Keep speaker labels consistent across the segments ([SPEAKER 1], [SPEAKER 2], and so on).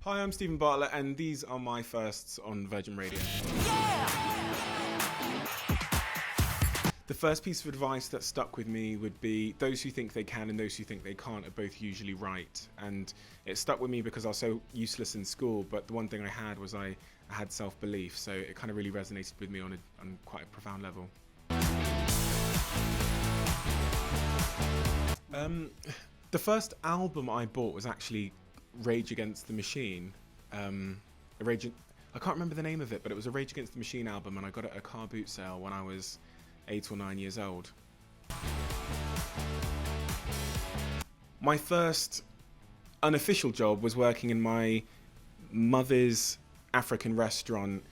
[SPEAKER 1] Hi, I'm Steven Bartlett, and these are my firsts on Virgin Radio. The first piece of advice that stuck with me would be those who think they can and those who think they can't are both usually right. And it stuck with me because I was so useless in school, but the one thing I had was I had self-belief, so it kind of really resonated with me on quite a profound level. The first album I bought was actually Rage Against the Machine. I can't remember the name of it, but it was a Rage Against the Machine album, and I got it at a car boot sale when I was 8 or 9 years old. My first unofficial job was working in my mother's African restaurant,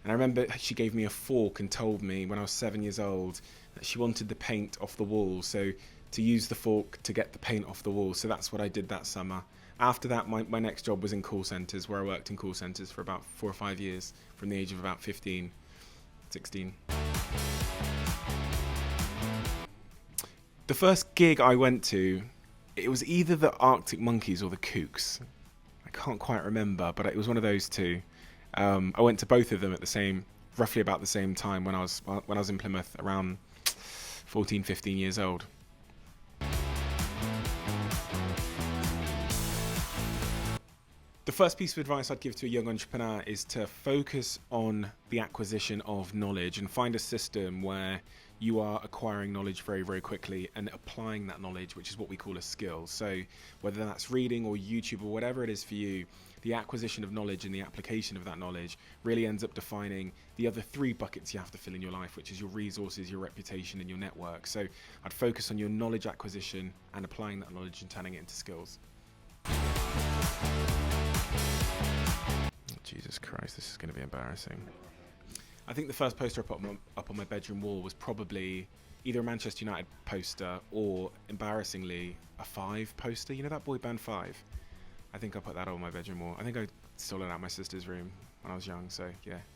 [SPEAKER 1] and I remember she gave me a fork and told me when I was 7 years old that she wanted the paint off the wall, so to use the fork to get the paint off the wall. So that's what I did that summer. After that, my next job was in call centres, where I worked in call centres for about 4 or 5 years, from the age of about 15, 16. The first gig I went to, it was either the Arctic Monkeys or the Kooks. I can't quite remember, but it was one of those two. I went to both of them at roughly about the same time when I was in Plymouth, around 14, 15 years old. The first piece of advice I'd give to a young entrepreneur is to focus on the acquisition of knowledge and find a system where you are acquiring knowledge very, very quickly and applying that knowledge, which is what we call a skill. So whether that's reading or YouTube or whatever it is for you, the acquisition of knowledge and the application of that knowledge really ends up defining the other 3 buckets you have to fill in your life, which is your resources, your reputation, and your network. So I'd focus on your knowledge acquisition and applying that knowledge and turning it into skills. Jesus Christ, this is going to be embarrassing. I think the first poster I put up on my bedroom wall was probably either a Manchester United poster or, embarrassingly, a 5 poster. You know that boy band 5? I think I put that on my bedroom wall. I think I stole it out of my sister's room when I was young, so yeah.